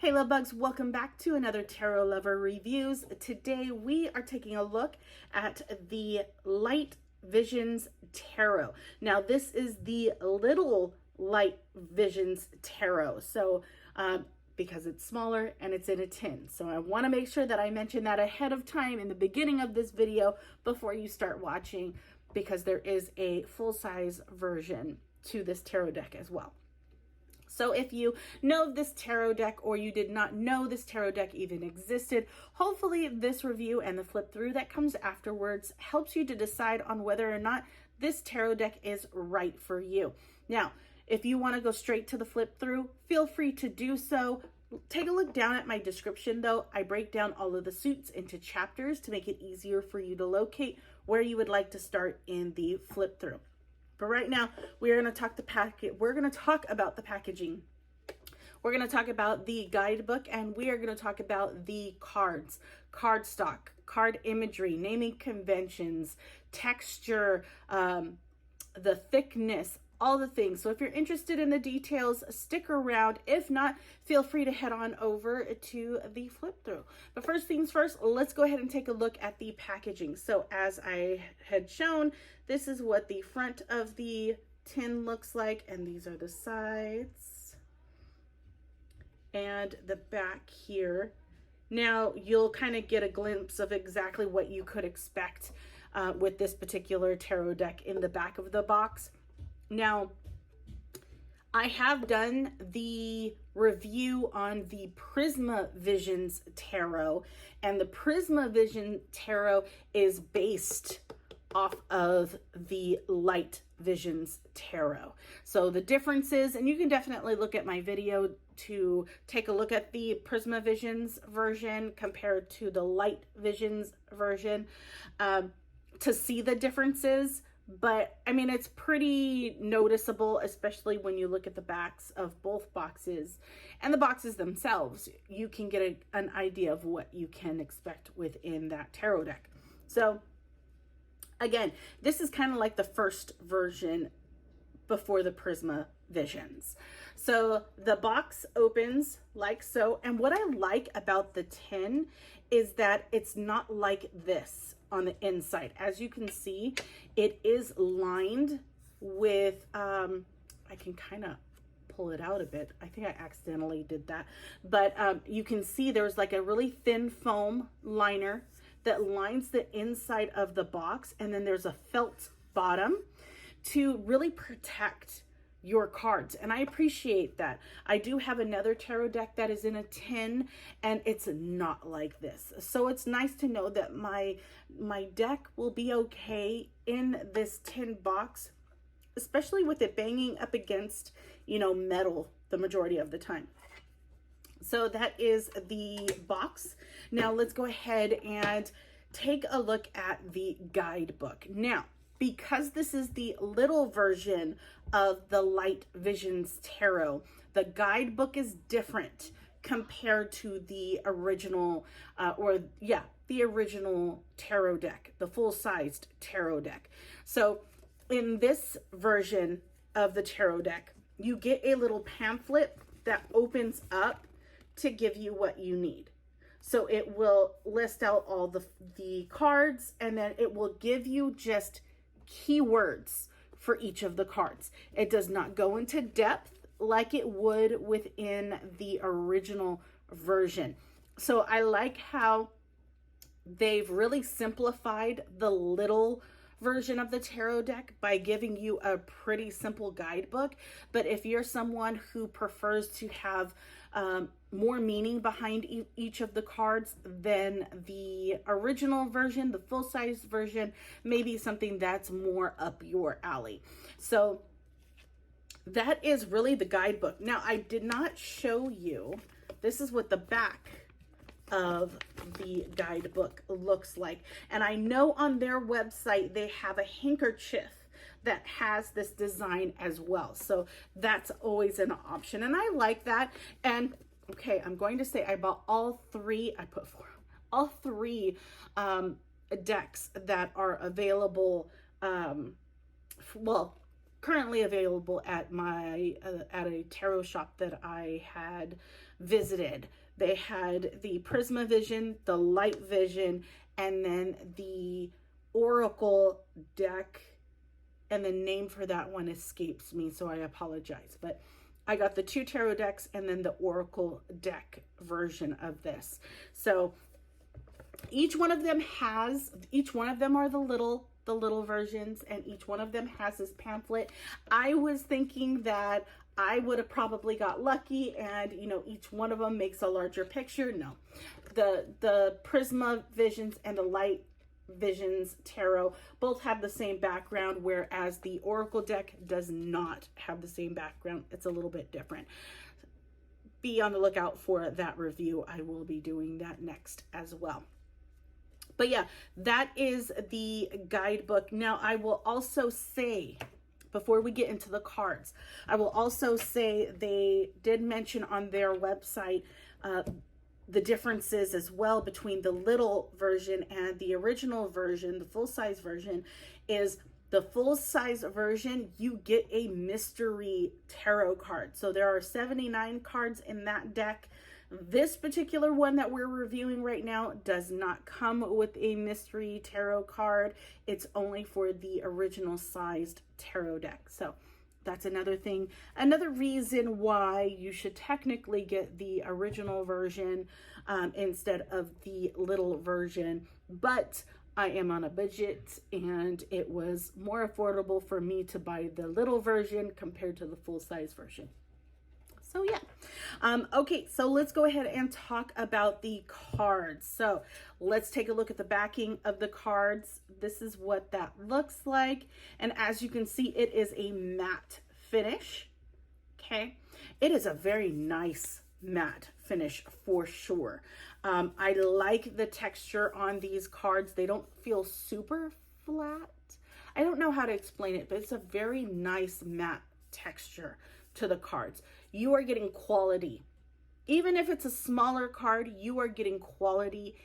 Hey love bugs, welcome back to another Tarot Lover Reviews. Today we are taking a look at the Light Visions Tarot. Now this is the Little Light Visions Tarot. So because it's smaller and it's in a tin. So I want to make sure that I mention that ahead of time in the beginning of this video before you start watching, because there is a full-size version to this tarot deck as well. So if you know this tarot deck or you did not know this tarot deck even existed, hopefully this review and the flip through that comes afterwards helps you to decide on whether or not this tarot deck is right for you. Now, if you want to go straight to the flip through, feel free to do so. Take a look down at my description though. I break down all of the suits into chapters to make it easier for you to locate where you would like to start in the flip through. But right now, we're going to talk about the packaging. We're going to talk about the guidebook, and we are going to talk about the cards, cardstock, card imagery, naming conventions, texture, the thickness, all the things. So if you're interested in the details, stick around. If not, feel free to head on over to the flip through. But first things first, let's go ahead and take a look at the packaging. So as I had shown, this is what the front of the tin looks like, and these are the sides and the back here. Now you'll kind of get a glimpse of exactly what you could expect with this particular tarot deck in the back of the box. Now, I have done the review on the Prisma Visions Tarot, and the Prisma Vision Tarot is based off of the Light Visions Tarot. So the differences, and you can definitely look at my video to take a look at the Prisma Visions version compared to the Light Visions version to see the differences. But I mean, it's pretty noticeable, especially when you look at the backs of both boxes and the boxes themselves. You can get an idea of what you can expect within that tarot deck. So again, this is kind of like the first version before the Prisma Visions. So the box opens like so. And what I like about the tin is that it's not like this on the inside. As you can see, it is lined with, I can kind of pull it out a bit. I think I accidentally did that. But you can see there's like a really thin foam liner that lines the inside of the box. And then there's a felt bottom to really protect your cards, and I appreciate that. I do have another tarot deck that is in a tin, and it's not like this. So it's nice to know that my deck will be okay in this tin box, especially with it banging up against, metal the majority of the time. So that is the box. Now let's go ahead and take a look at the guidebook. Now, because this is the little version of the Light Visions Tarot, the guidebook is different compared to the original, the original tarot deck, the full-sized tarot deck. So in this version of the tarot deck, you get a little pamphlet that opens up to give you what you need. So it will list out all the cards, and then it will give you just keywords for each of the cards. It does not go into depth like it would within the original version. So I like how they've really simplified the little version of the tarot deck by giving you a pretty simple guidebook. But if you're someone who prefers to have more meaning behind each of the cards, then the original version, the full-size version, may be something that's more up your alley. So that is really the guidebook. Now, I did not show you, this is what the back of the guidebook looks like. And I know on their website, they have a handkerchief that has this design as well. So that's always an option. And I like that. And okay, I'm going to say I bought all three decks that are available, currently available at my at a tarot shop that I had visited. They had the Prisma Vision, the Light Vision, and then the Oracle deck, and the name for that one escapes me, so I apologize. But I got the 2 tarot decks and then the Oracle deck version of this. So each one of them are the little versions, and each one of them has this pamphlet. I was thinking that I would have probably got lucky and, you know, each one of them makes a larger picture. No, the Prisma Visions and the Light Visions Tarot both have the same background, whereas the Oracle deck does not have the same background. It's a little bit different. Be on the lookout for that review. I will be doing that next as well. But yeah, that is the guidebook. Now, I will also say, before we get into the cards, I will also say they did mention on their website the differences as well between the little version and the original version. The full-size version is the full-size version, you get a mystery tarot card. So there are 79 cards in that deck. This particular one that we're reviewing right now does not come with a mystery tarot card. It's only for the original sized tarot deck. So that's another thing, another reason why you should technically get the original version instead of the little version. But I am on a budget and it was more affordable for me to buy the little version compared to the full-size version. So yeah. Okay, so let's go ahead and talk about the cards. So let's take a look at the backing of the cards. This is what that looks like. And as you can see, it is a matte finish. Okay. It is a very nice matte finish for sure. I like the texture on these cards. They don't feel super flat. I don't know how to explain it, but it's a very nice matte texture to the cards. You are getting quality. Even if it's a smaller card, you are getting quality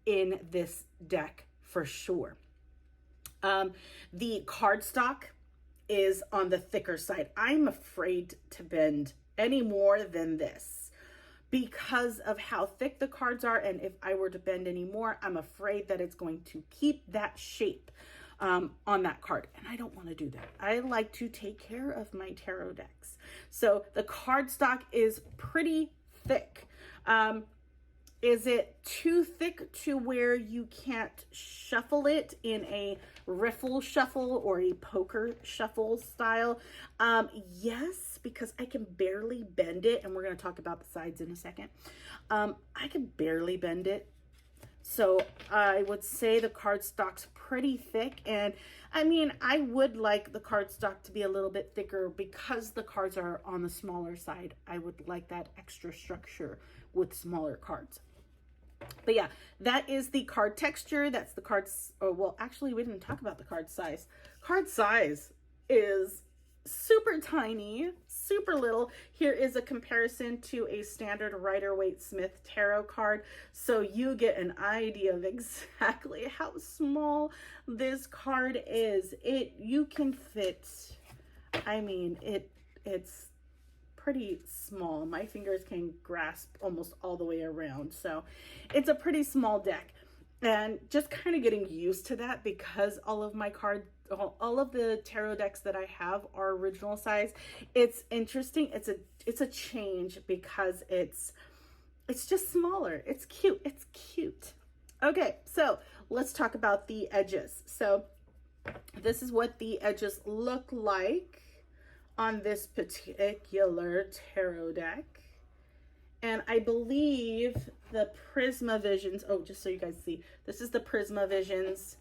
in this deck for sure. The cardstock is on the thicker side. I'm afraid to bend any more than this because of how thick the cards are, and if I were to bend any more, I'm afraid that it's going to keep that shape on that card, and I don't want to do that. I like to take care of my tarot decks. So the cardstock is pretty thick. Is it too thick to where you can't shuffle it in a riffle shuffle or a poker shuffle style? Yes, because I can barely bend it, and we're going to talk about the sides in a second. I can barely bend it. So I would say the cardstock's pretty thick, and I mean, I would like the cardstock to be a little bit thicker because the cards are on the smaller side. I would like that extra structure with smaller cards. But yeah, that is the card texture. That's the cards. Oh, well, actually, we didn't talk about the card size. Card size is super tiny, super little. Here is a comparison to a standard Rider-Waite-Smith tarot card, so you get an idea of exactly how small this card is. You can fit, I mean, it's pretty small. My fingers can grasp almost all the way around, so it's a pretty small deck. And just kind of getting used to that because all of the tarot decks that I have are original size. It's interesting. It's a change because it's just smaller. It's cute. It's cute. Okay, so let's talk about the edges. So this is what the edges look like on this particular tarot deck. And I believe the Prisma Visions, oh, just so you guys see, this is the Prisma Visions.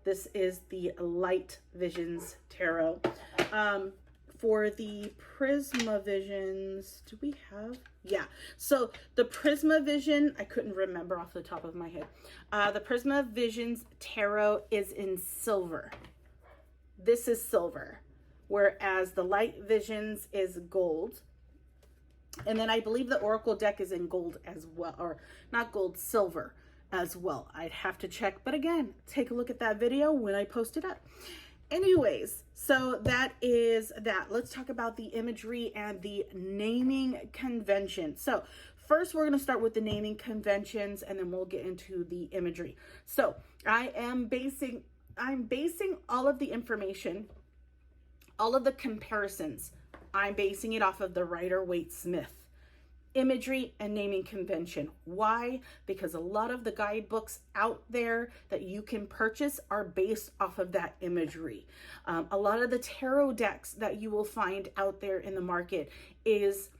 This is the Light Visions Tarot. For the Prisma Visions, do we have? Yeah. So the Prisma Vision, I couldn't remember off the top of my head. The Prisma Visions Tarot is in silver. This is silver, whereas the Light Visions is gold. And then I believe the Oracle deck is in gold as well, or not gold, silver as well. I'd have to check, but again, take a look at that video when I post it up. Anyways, so that is that. Let's talk about the imagery and the naming convention. So first we're going to start with the naming conventions, and then we'll get into the imagery. So I'm basing all of the information, all of the comparisons, I'm basing it off of the Rider-Waite-Smith imagery and naming convention. Why? Because a lot of the guidebooks out there that you can purchase are based off of that imagery. A lot of the tarot decks that you will find out there in the market is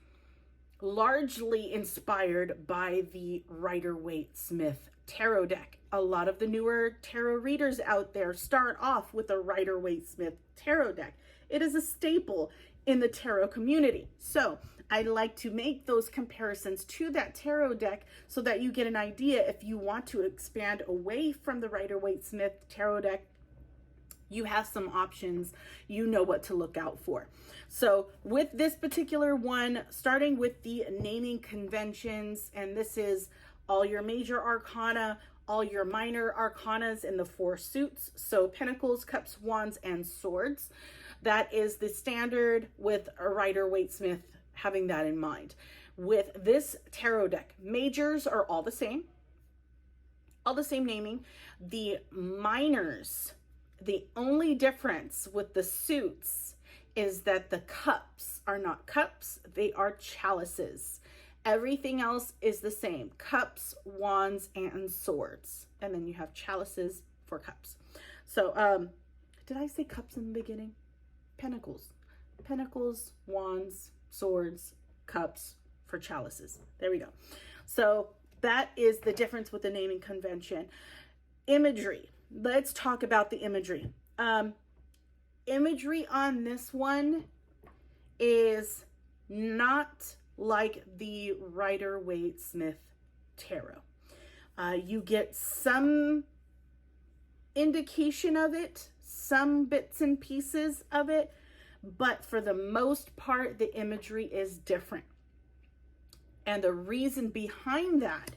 largely inspired by the Rider-Waite-Smith tarot deck. A lot of the newer tarot readers out there start off with a Rider-Waite-Smith tarot deck. It is a staple in the tarot community. So I like to make those comparisons to that tarot deck so that you get an idea. If you want to expand away from the Rider-Waite-Smith tarot deck, you have some options. You know what to look out for. So with this particular one, starting with the naming conventions, and this is all your major arcana, all your minor arcanas in the 4 suits. So Pentacles, Cups, Wands, and Swords. That is the standard with a Rider-Waite-Smith, having that in mind. With this tarot deck, majors are all the same naming. The minors, the only difference with the suits is that the cups are not cups, they are chalices. Everything else is the same: cups, wands, and swords. And then you have chalices for cups. So, did I say cups in the beginning? Pentacles, wands, swords, cups for chalices. There we go. So that is the difference with the naming convention. Imagery. Let's talk about the imagery. Imagery on this one is not like the Rider-Waite-Smith tarot. You get some indication of it, some bits and pieces of it, but for the most part, the imagery is different. And the reason behind that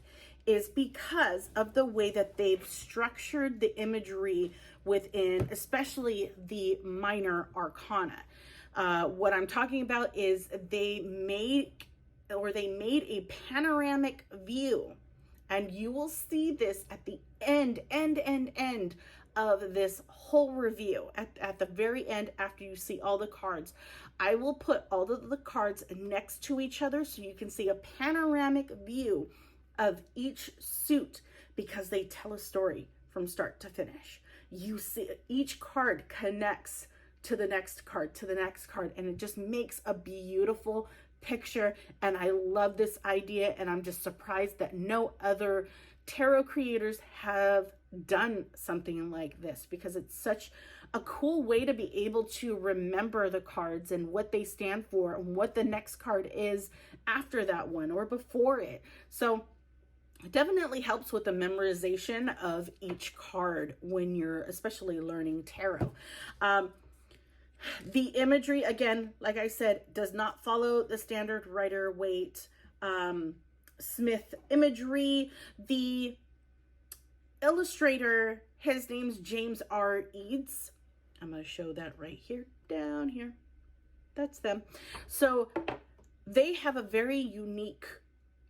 is because of the way that they've structured the imagery within, especially the minor arcana. What I'm talking about is they made a panoramic view, and you will see this at the end of this whole review. At the very end, after you see all the cards, I will put all of the cards next to each other so you can see a panoramic view of each suit, because they tell a story from start to finish. You see each card connects to the next card, to the next card, and it just makes a beautiful picture. And I love this idea, and I'm just surprised that no other tarot creators have done something like this, because it's such a cool way to be able to remember the cards and what they stand for and what the next card is after that one or before it. So it definitely helps with the memorization of each card when you're especially learning tarot. The imagery, again, like I said, does not follow the standard Rider-Waite Smith imagery. The illustrator, his name's James R. Eads. I'm going to show that right here, down here. That's them. So they have a very unique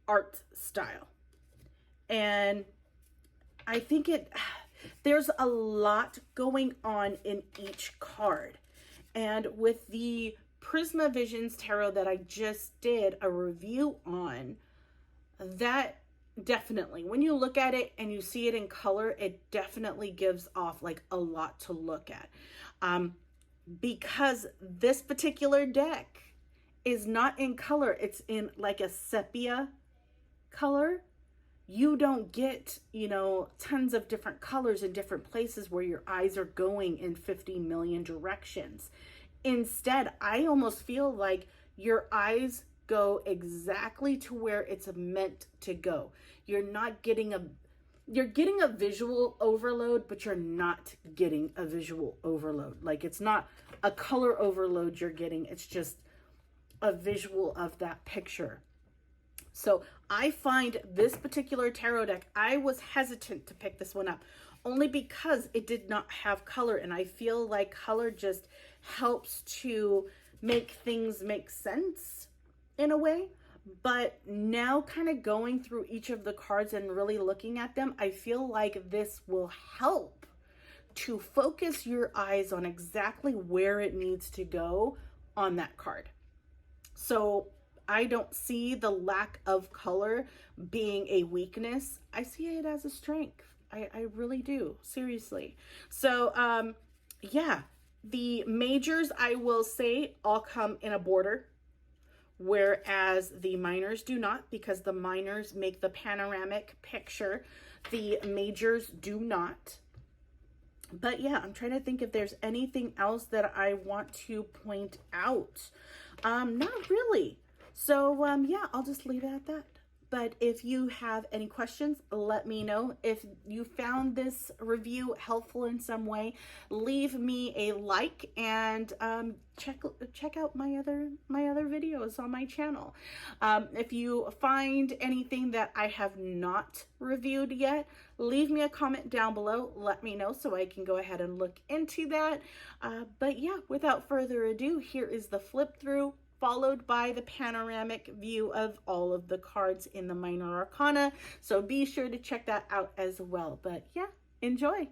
art style. And I think there's a lot going on in each card. And with the Prisma Visions Tarot that I just did a review on, that definitely, when you look at it and you see it in color, it definitely gives off like a lot to look at. Because this particular deck is not in color, it's in like a sepia color. You don't get, tons of different colors in different places where your eyes are going in 50 million directions. Instead, I almost feel like your eyes go exactly to where it's meant to go. You're getting a visual overload, but you're not getting a visual overload. Like, it's not a color overload you're getting. It's just a visual of that picture. So I find this particular tarot deck, I was hesitant to pick this one up only because it did not have color. And I feel like color just helps to make things make sense in a way. But now kind of going through each of the cards and really looking at them, I feel like this will help to focus your eyes on exactly where it needs to go on that card. So I don't see the lack of color being a weakness. I see it as a strength. I really do, seriously. So yeah, the majors, I will say, all come in a border, whereas the minors do not, because the minors make the panoramic picture. The majors do not. But yeah, I'm trying to think if there's anything else that I want to point out. Not really. So yeah, I'll just leave it at that. But if you have any questions, let me know. If you found this review helpful in some way, leave me a like, and check out my other videos on my channel. If you find anything that I have not reviewed yet, leave me a comment down below. Let me know so I can go ahead and look into that. But yeah, without further ado, here is the flip through, followed by the panoramic view of all of the cards in the Minor Arcana. So be sure to check that out as well. But yeah, enjoy.